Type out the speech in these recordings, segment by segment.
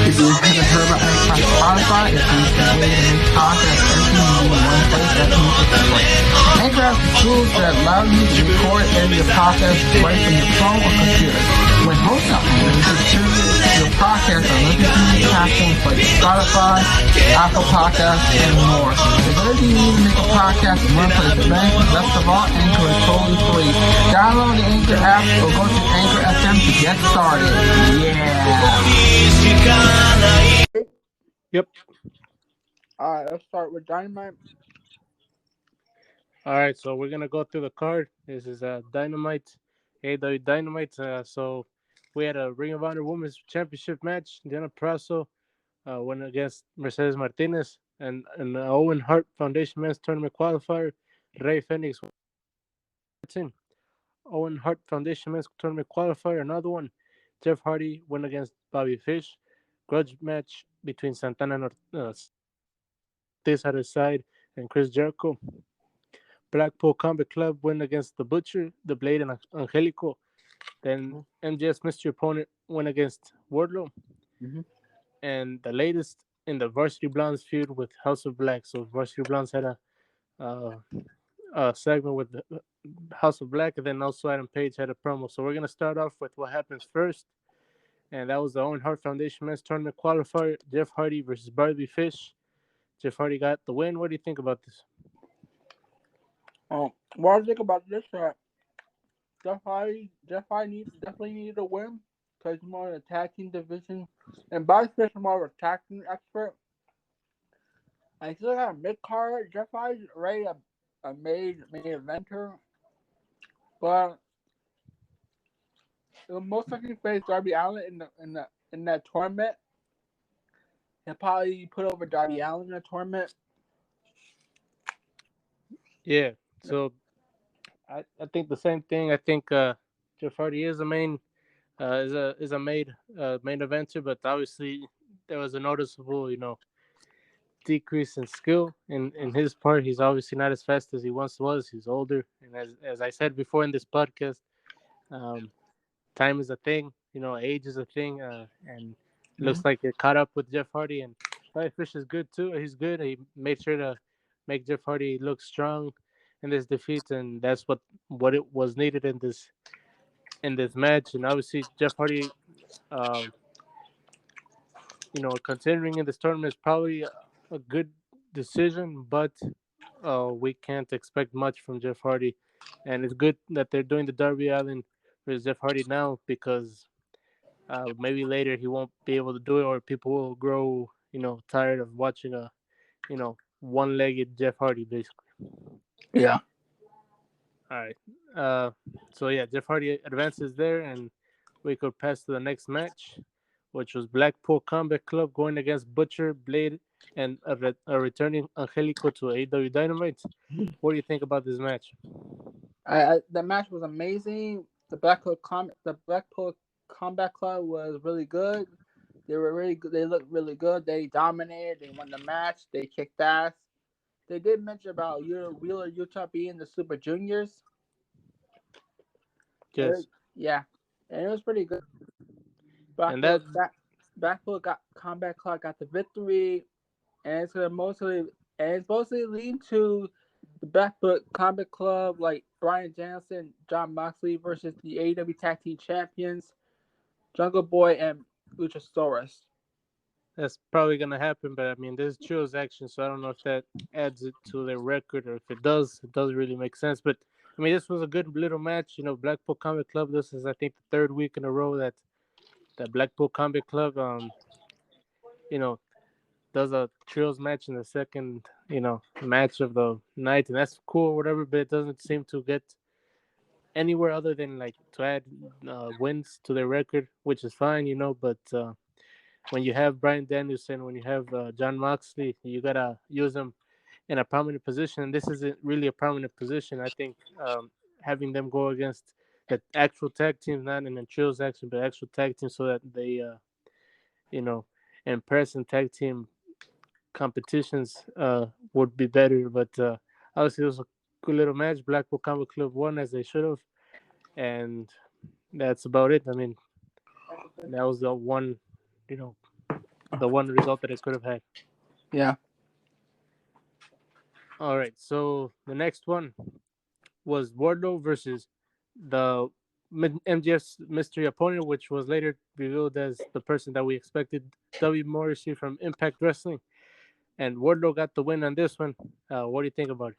If you haven't heard about Spotify, it's an easy way to make podcasts everything in one place. That means it's free. Anchor has the tools that allow you to record and edit your podcast right from your phone or computer. When hosting on Anchor, you can distribute your podcast on listening platforms like Spotify, Apple Podcasts, and more. If everything you need to make a podcast in one place, the best of all, Anchor is totally free. Download the Anchor app or go to Anchor FM to get started. Yeah. Yep. Alright, let's start with Dynamite. Alright, so we're gonna go through the card. This is Dynamite, AW Dynamite. So we had a Ring of Honor Women's Championship match. Diana Praso went against Mercedes Martinez, and an Owen Hart Foundation Men's Tournament qualifier. Rey Fenix. Owen Hart Foundation Men's Tournament qualifier. Another one. Jeff Hardy went against Bobby Fish. Grudge match between Santana and Ortiz at his side and Chris Jericho. Blackpool Combat Club went against The Butcher, The Blade, and Angelico. Then MJF's mystery opponent went against Wardlow. Mm-hmm. And the latest in the Varsity Blondes feud with House of Black. So Varsity Blondes had a segment with House of Black, and then also Adam Page had a promo. So we're going to start off with what happens first. And that was the Owen Hart Foundation Men's Tournament qualifier, Jeff Hardy versus Bobby Fish. Jeff Hardy got the win. What do you think about this? What I think about this, Jeff Hardy definitely needed a win because he's more in the tag team division, and Bobby Fish is more of a tag team expert. I still got a mid card. Jeff Hardy's already a main eventer, but he'll most likely face Darby Allin in that tournament. He'll probably put over Darby Allin in the tournament. Yeah, so I think the same thing. I think Jeff Hardy is a main eventer, but obviously there was a noticeable, decrease in skill in his part. He's obviously not as fast as he once was. He's older, and as I said before in this podcast, time is a thing. Age is a thing, and it looks like it caught up with Jeff Hardy. And Bobby Fish is good too. He's good. He made sure to make Jeff Hardy look strong in this defeat, and that's what it was needed in this match. And obviously Jeff Hardy, continuing in this tournament is probably a good decision, but we can't expect much from Jeff Hardy. And it's good that they're doing the Darby Allin versus Jeff Hardy now, because maybe later he won't be able to do it, or people will grow tired of watching a one-legged Jeff Hardy, basically. Yeah. All right. So yeah, Jeff Hardy advances there, and we could pass to the next match, which was Blackpool Combat Club going against Butcher, Blade, and a returning Angelico to AEW Dynamite. What do you think about this match? The match was amazing. The Blackpool Combat Club was really good. They were really good. They looked really good. They dominated. They won the match. They kicked ass. They did mention about Wheeler Utah being the Super Juniors. Yes. Yeah, and it was pretty good. Blackpool Combat Club got the victory, and it's mostly leading to the Blackpool Combat Club, like Bryan Danielson, Jon Moxley versus the AEW Tag Team Champions, Jungle Boy and Luchasaurus. That's probably going to happen, but I mean, there's trios action, so I don't know if that adds it to their record, or if it does, it doesn't really make sense. But I mean, this was a good little match. Blackpool Combat Club, this is, I think, the third week in a row that Blackpool Combat Club, does a trios match in the second, match of the night, and that's cool or whatever, but it doesn't seem to get anywhere other than, like, to add wins to their record, which is fine, but when you have Bryan Danielson, when you have Jon Moxley, you got to use them in a prominent position, and this isn't really a prominent position. I think having them go against the actual tag teams, not in a trios action, but actual tag teams, so that they, in-person tag team competitions would be better. But obviously, it was a good little match. Blackpool Combat Club won, as they should have, and that's about it. I mean, that was the one, the one result that it could have had. Yeah. All right, so the next one was Wardlow versus the MGF's mystery opponent, which was later revealed as the person that we expected, W. Morrissey from Impact Wrestling. And Wardlow got the win on this one. What do you think about it?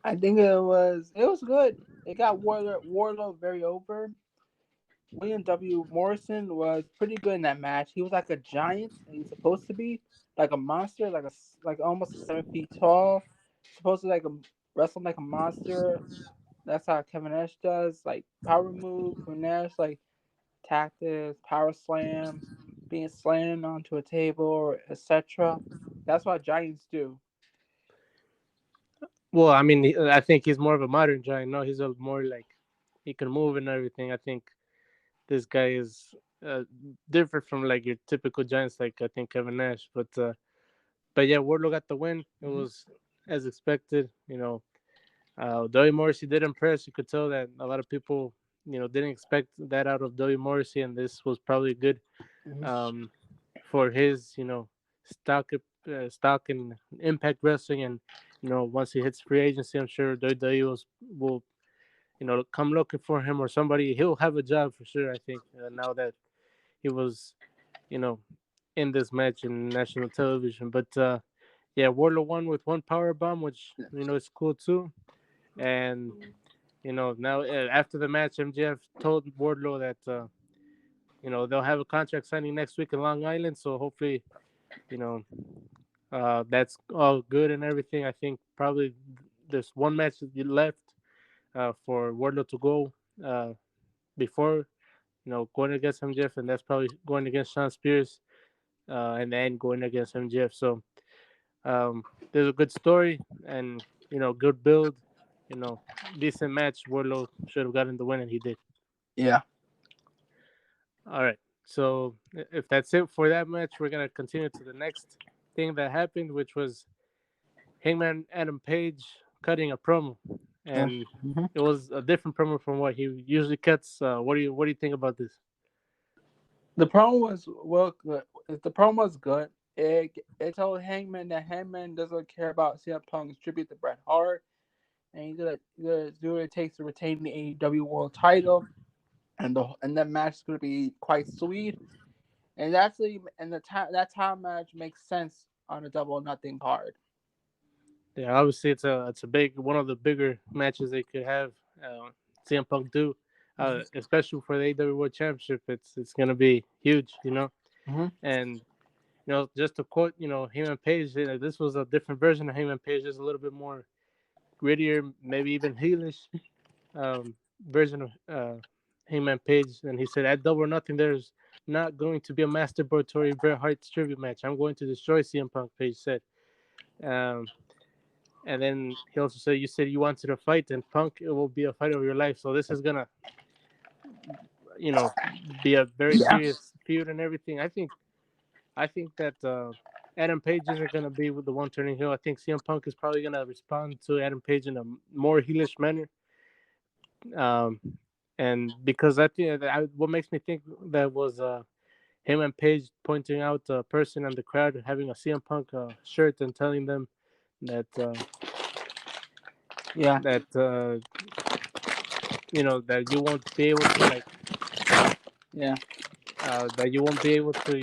I think it was good. It got Warlow very over. William W. Morrison was pretty good in that match. He was like a giant, and he's supposed to be like a monster, like almost 7 feet tall. Supposed to like wrestle like a monster. That's how Kevin Nash does, like power move from Nash, like tactics, power slam, being slammed onto a table, etc. That's what giants do. Well, I mean, I think he's more of a modern giant. No, he's a more like he can move and everything. I think this guy is different from like your typical giants, like I think Kevin Nash. But yeah, Wardlow got the win. It Mhm. was as expected. W. Morrissey did impress. You could tell that a lot of people, didn't expect that out of W. Morrissey, and this was probably good Mhm. um, for his, stock in Impact Wrestling, and once he hits free agency, I'm sure WWE will come looking for him or somebody. He'll have a job for sure. I think now that he was, you know, in this match in national television. But yeah, Wardlow won with one power bomb, which is cool too. And now after the match, MJF told Wardlow that they'll have a contract signing next week in Long Island. So hopefully, you know, that's all good and everything. I think probably there's one match left for Wardlow to go before going against MJF, and that's probably going against Sean Spears, and then going against MJF. So there's a good story and good build, you know, decent match. Wardlow should have gotten the win, and he did. Yeah. All right. So if that's it for that match, we're gonna continue to the next thing that happened, which was Hangman Adam Page cutting a promo, Yeah. and Mhm. it was a different promo from what he usually cuts. What do you think about this? The promo was well good. The promo was good. It told Hangman that Hangman doesn't care about CM Punk's tribute to Bret Hart, and he's gonna do what it takes to retain the AEW World Title, and that match is gonna be quite sweet. And actually, and that time match makes sense on a double or nothing card. Yeah, obviously it's a big one of the bigger matches they could have. CM Punk do, Mhm. especially for the AEW World Championship. It's gonna be huge. Mhm. And just to quote, Heyman Page, this was a different version of Heyman Page, just a little bit more grittier, maybe even heelish um, version of Heyman Page. And he said, "At Double or Nothing, there's not going to be a masturbatory Bret Hart tribute match. I'm going to destroy CM Punk." Page said. Um, And then he also said, "You said you wanted to fight, and Punk, it will be a fight of your life. So this is gonna, you know, be a very Yeah. serious feud and everything." I think that Adam Page isn't gonna be with the one turning heel. I think CM Punk is probably gonna respond to Adam Page in a more heelish manner. Um, and because I think what makes me think that was him and Page pointing out a person in the crowd having a CM Punk shirt and telling them that Yeah. that that you won't be able to like Yeah. that you won't be able to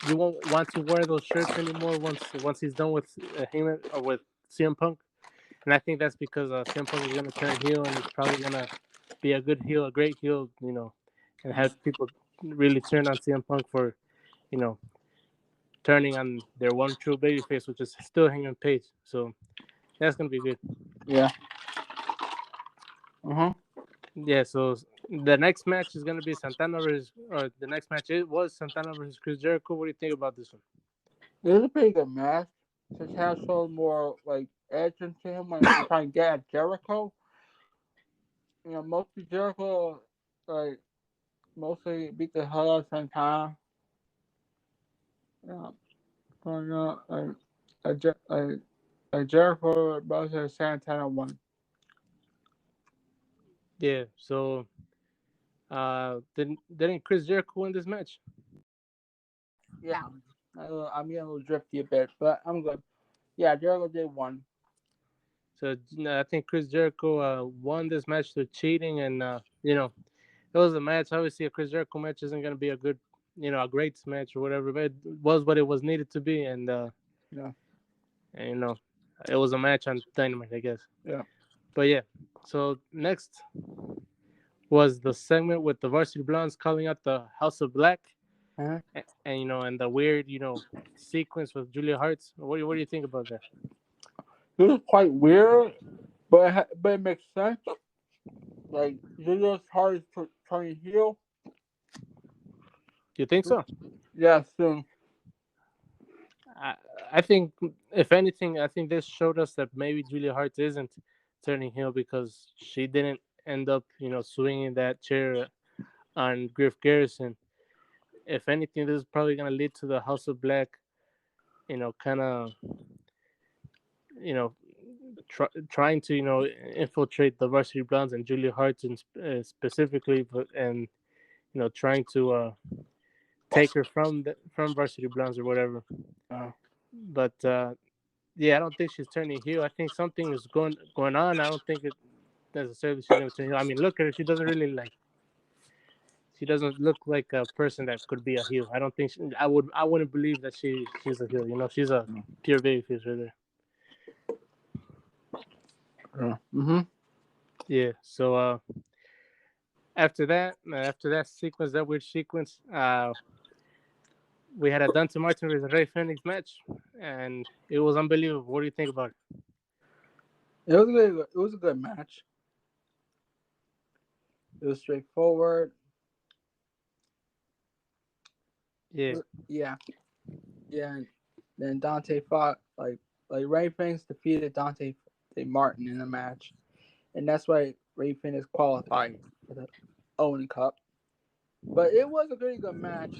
you won't want to wear those shirts anymore once he's done with him or with CM Punk. And I think that's because CM Punk is gonna turn heel, and he's probably gonna be a good heel, a great heel, and have people really turn on CM Punk for you know turning on their one true babyface, which is still Hangman Page. So that's gonna be good. Yeah. Mhm. Yeah, so the next match is gonna be Santana versus, or the next match it was Santana versus Chris Jericho. What do you think about this one? It was a pretty good match. Santana showed more like edge into him when he's trying to get at Jericho. Mostly Jericho like mostly beat the hell out of Santana. Yeah. So, Jericho versus Santana won. Yeah, so didn't Chris Jericho win this match? Yeah, I'm getting a little drifty a bit, but I'm good. Yeah, Jericho did one. So I think Chris Jericho won this match through cheating, and it was a match. Obviously, a Chris Jericho match isn't going to be a good, a great match or whatever, but it was what it was needed to be, Yeah, and it was a match on Dynamite, I guess. yeah. But yeah, so next was the segment with the Varsity Blondes calling out the House of Black, Uh-huh. and the weird sequence with Julia Hart's. What do you think about that? It was quite weird, but but it makes sense. Like Julio's hard is trying to heal. You think so? Yeah, soon. I, I think, if anything, I think this showed us that maybe Julia Hart isn't turning heel because she didn't end up, swinging that chair on Griff Garrison. If anything, this is probably going to lead to the House of Black, kind of, you know, trying to, infiltrate the Varsity Blondes and Julia Hart specifically, and trying to take her from Varsity Blondes or whatever. Uh, But yeah, I don't think she's turning heel. I think something is going on. I don't think it necessarily she's going to turn heel. I mean, look at her. She doesn't really like. She doesn't look like a person that could be a heel. I don't think I wouldn't believe that she's a heel. She's a pure babyface right there. mm-hmm. Yeah. So after that sequence, that weird sequence, we had a Dante Martin versus Ray Phoenix match, and it was unbelievable. What do you think about it? It was a good match. It was straightforward. Yeah. Yeah, yeah. Then Dante fought like Ray Phoenix defeated Dante Martin in the match, and that's why Ray Phoenix qualified for the Owen Cup. But it was a pretty good match.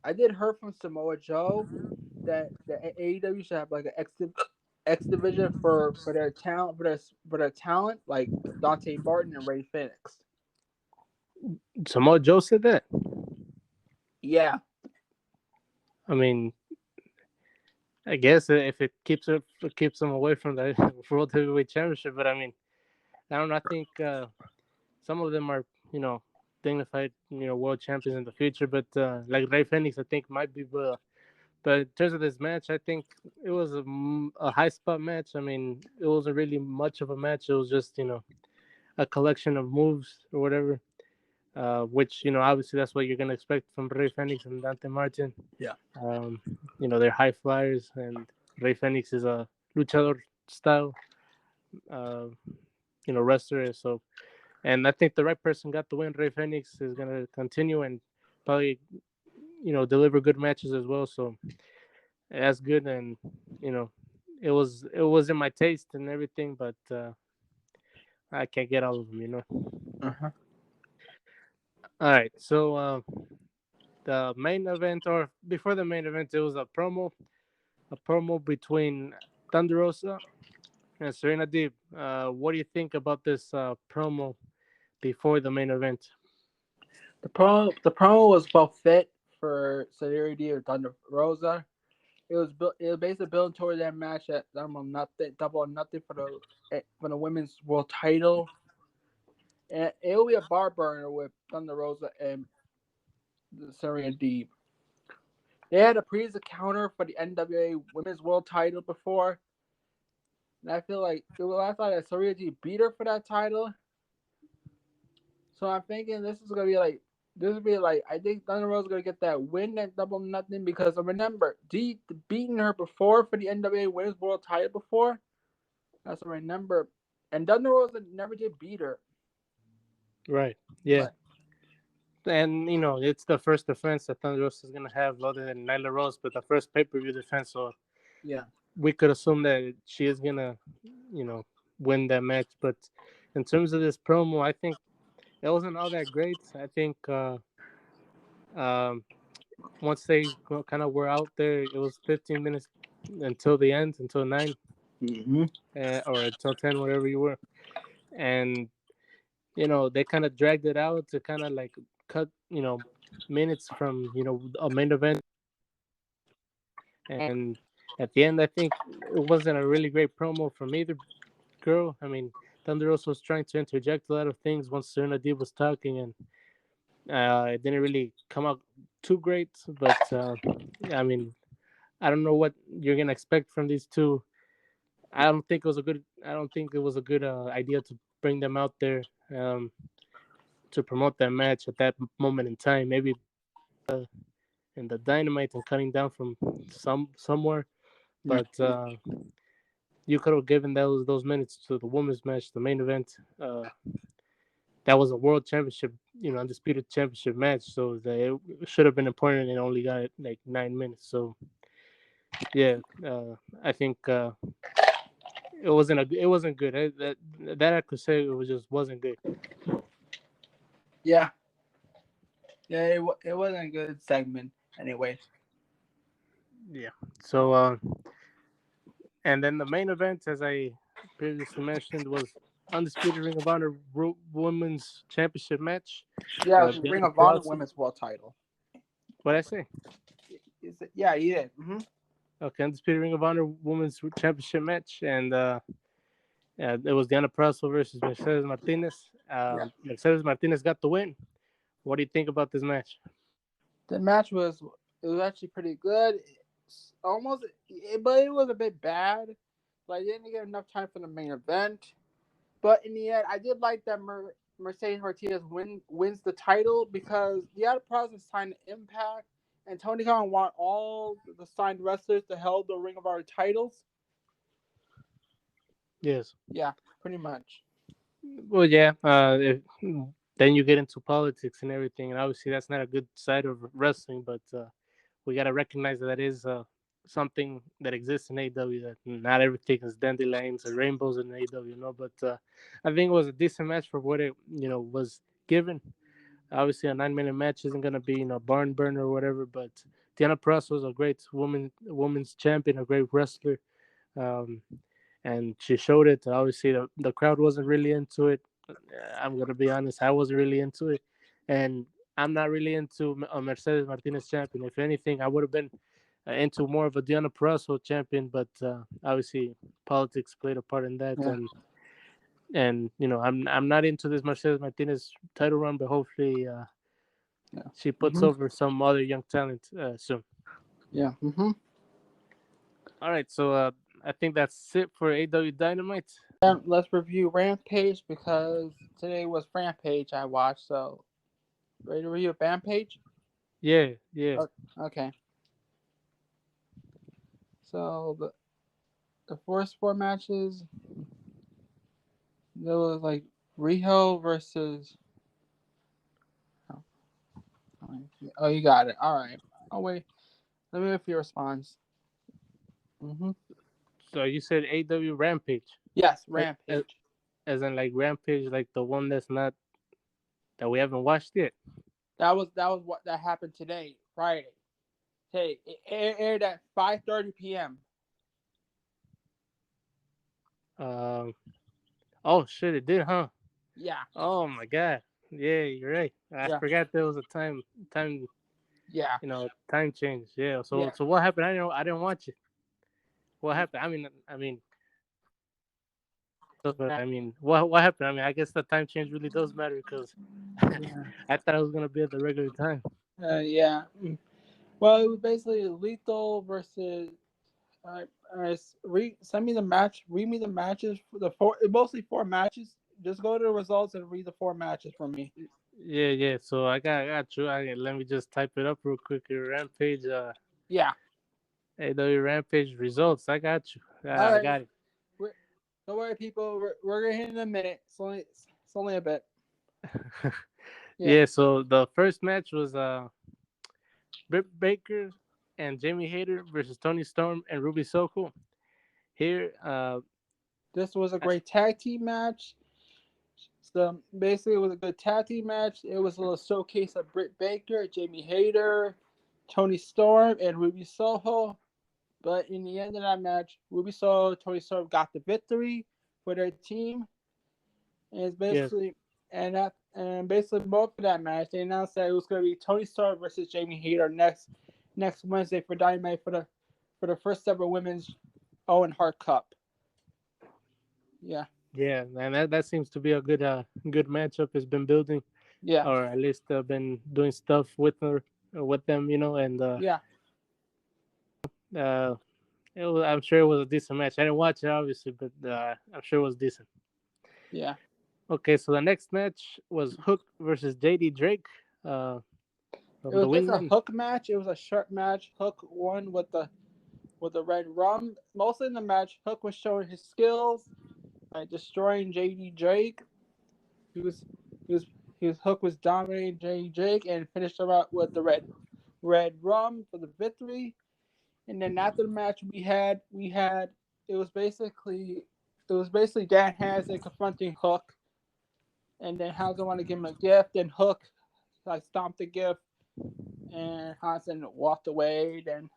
I did hear from Samoa Joe that the AEW should have like an X division for their talent for their talent like Dante Martin and Ray Phoenix. Samoa Joe said that. Yeah, I mean, I guess if it keeps them away from the World Heavyweight Championship, but I mean, I don't know. I think some of them are, dignified, world champions in the future. But like Ray Phoenix, I think might be. But in terms of this match, I think it was a high spot match. I mean, it wasn't really much of a match. It was just a collection of moves or whatever. Which obviously that's what you're gonna expect from Ray Phoenix and Dante Martin. yeah. Um, they're high flyers, and Ray Phoenix is a luchador style, uh, wrestler. So, and I think the right person got the win. Ray Phoenix is gonna continue and probably, deliver good matches as well. So that's good, and you know, it was in my taste and everything, but I can't get all of them. Uh-huh. All right, so the main event, or before the main event, it was a promo between Thunder Rosa and Serena Deeb. What do you think about this promo before the main event? The promo was well fit for Celebrity or Thunder Rosa. It was basically building toward that match at double or nothing for the women's world title. And it will be a bar burner with Thunder Rosa and Serena Deeb. They had a previous encounter for the NWA Women's World Title before, and I feel like I thought that Serena Deeb beat her for that title. So I'm thinking this will be like I think Thunder Rosa gonna get that win at double nothing because remember Deeb beating her before for the NWA Women's World Title before. That's what I remember, and Thunder Rosa never did beat her. Right. Yeah. But And it's the first defense that Thunder Rosa is gonna have, other than Nyla Rose, but the first pay-per-view defense. So yeah, we could assume that she is gonna, win that match. But in terms of this promo, I think it wasn't all that great. I think um, once they kind of were out there, it was 15 minutes until the end, until 9, mm-hmm. or until 10, whatever you were, and they kind of dragged it out to kind of like cut minutes from a main event. And at the end, I think it wasn't a really great promo from either girl. I mean, Thunder Rosa was trying to interject a lot of things once Serena Deeb was talking, and it didn't really come out too great. But I mean, I don't know what you're gonna expect from these two. I don't think it was a good. I don't think it was a good idea to bring them out there to promote that match at that moment in time. Maybe in the dynamite and cutting down from somewhere, Yeah. but you could have given those minutes to the women's match, the main event. That was a world championship, undisputed championship match. So it should have been important, and only got like 9 minutes. So yeah, I think it wasn't good. That I could say just wasn't good. Yeah. Yeah, it wasn't a good segment anyway. Yeah. So and then the main event, as I previously mentioned, was undisputed Ring of Honor Women's Championship match. Yeah, it's Ring Bianca of Honor Peraza. Women's World Title. What I say? Is it? Yeah, you did. Okay, undisputed Ring of Honor Women's Championship match, and it was Diana Peraza versus Mercedes Martinez. Yeah. Mercedes Martinez got the win. What do you think about this match? The match was actually pretty good. But it was a bit bad. Like, didn't get enough time for the main event. But in the end, I did like that Mercedes Martinez wins the title because the other person signed Impact, and Tony Khan want all the signed wrestlers to hold the Ring of Honor titles. Yes. Yeah, pretty much. Well, yeah. Then you get into politics and everything, and obviously that's not a good side of wrestling. But we gotta recognize that is something that exists in AEW. That not everything is dandelions or rainbows in AEW, But I think it was a decent match for what it was given. Obviously, a 9-minute match isn't gonna be barn burner or whatever. But Diana Peraza was a great woman's champion, a great wrestler. Um, and she showed it. Obviously, the crowd wasn't really into it. I'm gonna be honest, I wasn't really into it, and I'm not really into a Mercedes Martinez champion. If anything, I would have been into more of a Diana Peraza champion, but obviously politics played a part in that, Yeah. and I'm not into this Mercedes Martinez title run, but hopefully Yeah. she puts over some other young talent soon. Yeah. All right, so I think that's it for AW Dynamite. Let's review Rampage because today was Rampage I watched. So, ready to review Rampage? Yeah, yeah. Okay. So the first four matches, there was like Riho versus. Oh, you got it. All right. Oh wait, let me know if he responds. So you said AW Rampage, Yes, like Rampage. as in like Rampage, like the one that we haven't watched yet. That was what that happened today, Friday. Hey, it aired at 5:30 p.m. Oh shit, it did, huh? Yeah. Oh my god. Yeah, you're right. I Yeah. forgot there was a time, Yeah. time change. Yeah. So Yeah. so what happened? I didn't watch it. What happened? What happened? I mean, I guess the time change really does matter because Yeah. I thought it was gonna be at the regular time. Yeah. Well, it was basically Lethal versus. Send me the match. Read me the matches for the four. Mostly four matches. Just go to the results and read the four matches for me. Yeah, yeah. So I got you. Let me just type it up real quick. Your Rampage, Yeah. AW Rampage results. I got you. All I right. got it. Don't worry, people. We're gonna hit in a minute. It's only a bit. Yeah. So the first match was Britt Baker and Jamie Hayter versus Tony Storm and Ruby Soho. Here, This was a great tag team match. So basically, it was a good tag team match. It was a little showcase of Britt Baker, Jamie Hayter, Tony Storm, and Ruby Soho. But in the end of that match, Ruby Soho, Tony Storm got the victory for their team. And it's yes, basically and basically both of that match, they announced that it was going to be Tony Storm versus Jamie Hayter next Wednesday for Dynamite for the first ever women's Owen Hart Cup. Yeah. Yeah, and that seems to be a good matchup. Has been building, Yeah. or at least been doing stuff with her, with them, and Yeah. uh, I'm sure it was a decent match. I didn't watch it obviously, but I'm sure it was decent. Yeah. Okay, so the next match was Hook versus JD Drake, uh, It from the was just a Wingman. Hook match. It was a short match. Hook won with the red rum. Mostly in the match, Hook was showing his skills by destroying JD Drake. He was he was his Hook was dominating JD Drake and finished him out with the red rum for the victory. And then after the match, we had it was basically Dan Hansen confronting Hook, and then Hansen wanted to give him a gift, and Hook like stomped the gift, and Hansen walked away. Then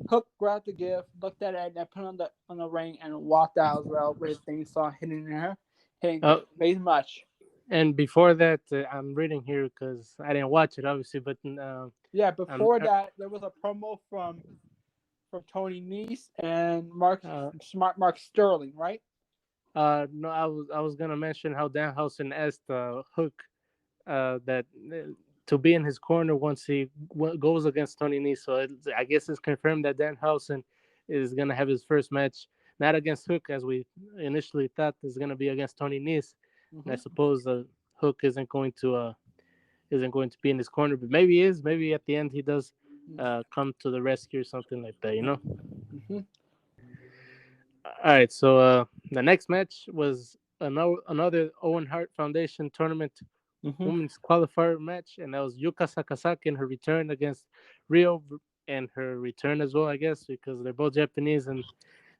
Hook grabbed the gift, looked at it, and put it on the ring and walked out as well with his theme song hitting Oh, very much. and before that, I'm reading here because I didn't watch it obviously, but Yeah, I'm before that there was a promo from Tony Nese and uh, Mark Sterling, right? no, I was gonna mention how Danhausen asked Hook that to be in his corner once he goes against Tony Nese. So I guess it's confirmed that Danhausen is gonna have his first match not against Hook as we initially thought is gonna be against Tony Nese. And I Mm-hmm. suppose Hook isn't going to be in his corner, but maybe he is. Maybe at the end he does come to the rescue or something like that. Mm-hmm. All right, so the next match was another Owen Hart Foundation tournament Mm-hmm. women's qualifier match, and that was Yuka Sakazaki in her return against Rio, and her return as well, I guess, because they're both Japanese and It,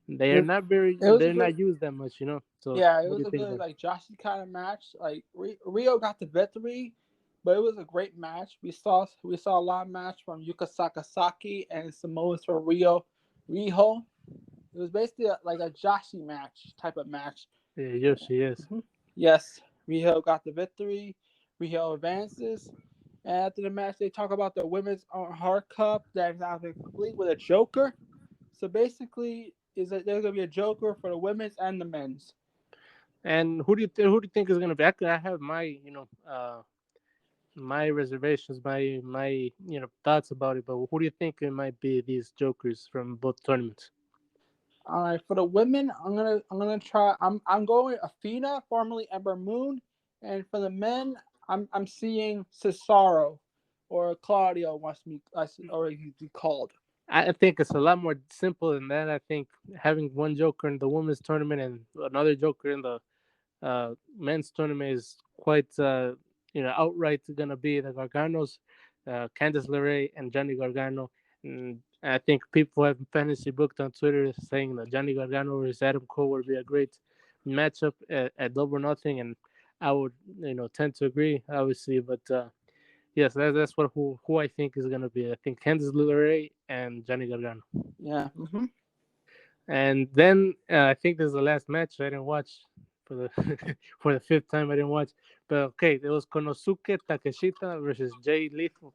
it was a they're not good, used that much. So yeah, it what do was you a think good about it? like Joshy kind of match. Like Rio got the victory, but it was a great match. We saw a lot of match from Yuka Sakazaki and Samoa's for Riho. It was basically like a Joshi match type of match. Yeah, Yoshi, yes. Mhm. Yes, Riho got the victory. Riho advances. And after the match, they talk about the women's Hard Cup that is now complete with a Joker. So basically, is that there's gonna be a Joker for the women's and the men's. And who do you think is gonna be? I have my my reservations, my thoughts about it. But who do you think it might be? These jokers from both tournaments. All right, for the women, I'm gonna try. I'm going Athena, formerly Ember Moon, and for the men, I'm seeing Cesaro, or Claudio wants me or he's called. I think it's a lot more simple than that. I think having one joker in the women's tournament and another joker in the men's tournament is quite outright gonna be the Garganos, Candice LeRae and Johnny Gargano. And I think people have fantasy booked on Twitter saying that Johnny Gargano versus Adam Cole would be a great matchup at Double or Nothing, and I would tend to agree, obviously. But yes, that's who I think is gonna be. I think Candice LeRae and Johnny Gargano. Yeah. And then I think this is the last match I didn't watch for the for the fifth time I didn't watch. But okay, it was Konosuke Takeshita versus Jay Lethal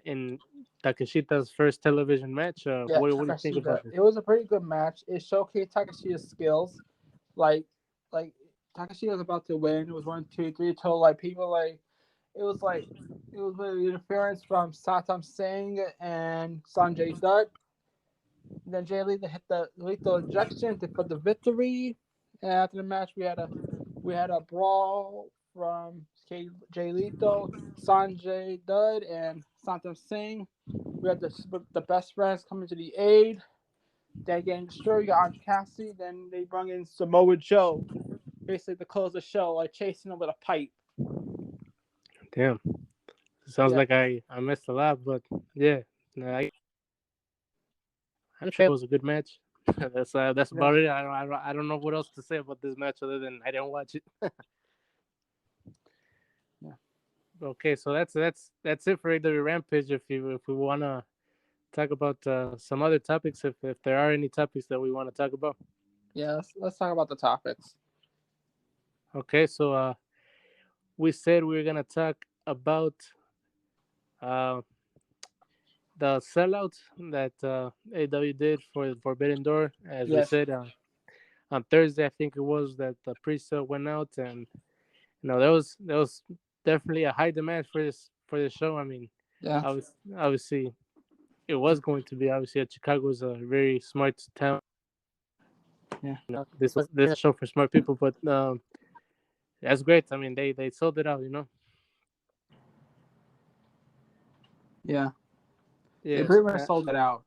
in Takeshita's first television match. Yeah, What do you think Takashita. about this? It was a pretty good match. It showcased Takashi's skills. Like, like Takashi was about to win. It was 1, 2, 3 total. Like people it was like it was with interference from Satam Singh and Sanjay Dutt. Then Jay Lethal hit the lethal injection for the victory. And after the match, we had a brawl from Jay Lethal, Sanjay Dutt, and Satam Singh. We had the best friends coming to the aid. They getting destroyed. You got Orange Cassidy. Then they brought in Samoa Joe, basically to close the show, like chasing him with a pipe. Damn, it sounds Yeah, like I missed a lot, but yeah, no, I'm sure it was a good match. That's yeah, about it. I don't know what else to say about this match other than I didn't watch it. yeah. Okay, so that's it for AW Rampage. If we wanna talk about some other topics, if there are any topics that we want to talk about. Yeah, let's talk about the topics. Okay, so we said we were gonna talk about uh, the sellout that AW did for Forbidden Door, as we Yes. said on Thursday, I think it was that the pre-sale went out, and there was definitely a high demand for this show. I mean, Yeah. obviously it was going to be obviously Chicago is a very smart town. Yeah. This a show for smart people, but that's great. I mean, they sold it out. Yeah. They Yeah. pretty much sold it out.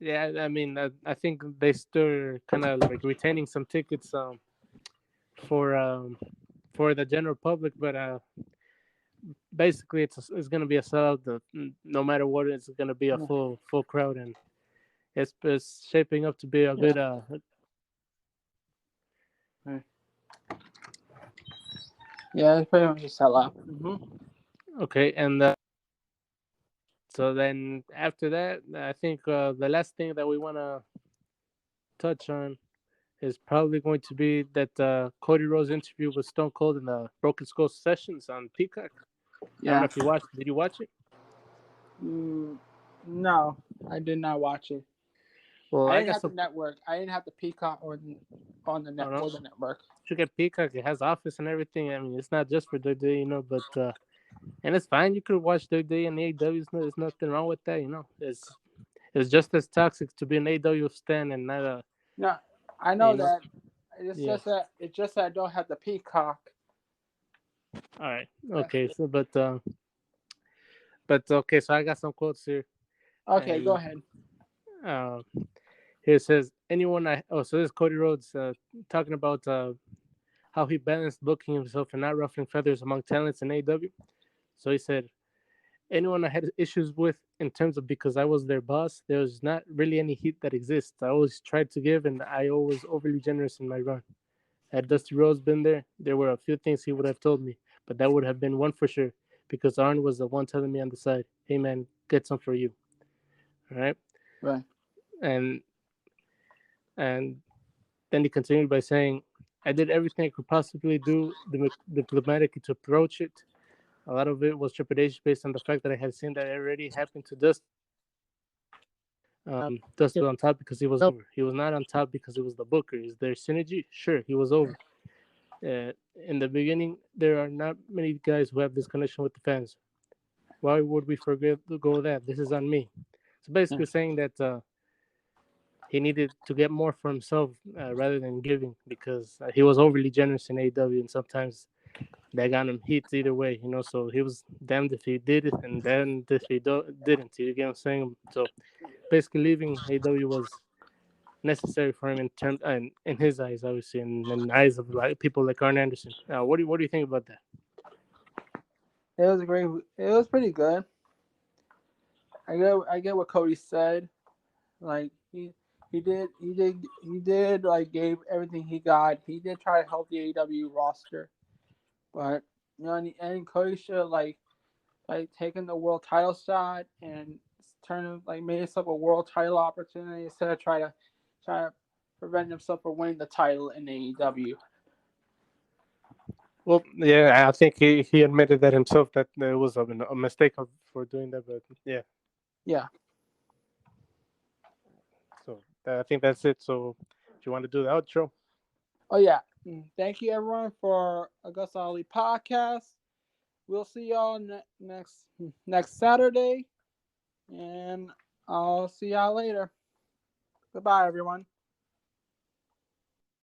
Yeah, I mean, I think they still kind of like retaining some tickets for um for the general public, but basically it's gonna be a sellout. No matter what, it's gonna be a Yeah. full crowd, and it's shaping up to be a good. Yeah, it's pretty much a sellout. Okay, and so then after that, I think the last thing that we wanna touch on is probably going to be that Cody Rhodes interview with Stone Cold in the Broken Skull Sessions on Peacock. I don't know Yeah. if you watched. Did you watch it? No, I did not watch it. Well, I I didn't got have the some. network. I didn't have the Peacock on the I net don't know. or the network. You get Peacock. It has Office and everything. I mean, it's not just for WWE, but and it's fine. You could watch WWE and AEW. There's nothing wrong with that. It's just as toxic to be an AEW stan and not a No, I know you know. that. Yeah. It's just that I don't have the Peacock. All right. That's Okay. it. So, but okay. So I got some quotes here, Okay, go and ahead. uh, here it says anyone. So this is Cody Rhodes talking about how he balanced booking himself and not ruffling feathers among talents in AEW. So he said, anyone I had issues with in terms of because I was their boss, there's not really any heat that exists. I always tried to give, and I always overly generous in my run. Had Dusty Rhodes been there were a few things he would have told me, but that would have been one for sure, because Arn was the one telling me on the side, "Hey man, get some for you." All right, Right. and and then he continued by saying, "I did everything I could possibly do diplomatically to approach it. A lot of it was trepidation based on the fact that I had seen that already happen to Dusty. Dusty was on top because he was over. He was not on top because it was the Booker. Is there synergy? Sure, he was over. In the beginning, there are not many guys who have this connection with the fans. Why would we forget to go that? This is on me." So basically saying that he needed to get more for himself rather than giving because he was overly generous in AEW and sometimes that got him heat either way. So he was damned if he did it and then if he didn't. You get what I'm saying? So basically leaving AEW was necessary for him in terms in his eyes, obviously, and in the eyes of like people like Arn Anderson. What do you think about that? It was great. It was pretty good. I get what Cody said. Like he did like gave everything he got. He did try to help the AEW roster, but and Cody should like taken the world title shot and turn like made himself a world title opportunity instead of try to prevent himself from winning the title in AEW. Well, yeah, I think he admitted that himself that it was a mistake for doing that, but yeah. Yeah. So I think that's it. So if you want to do the outro, Oh yeah. Thank you everyone for AgostoAllElite podcast. We'll see y'all next Saturday, and I'll see y'all later. Goodbye, everyone.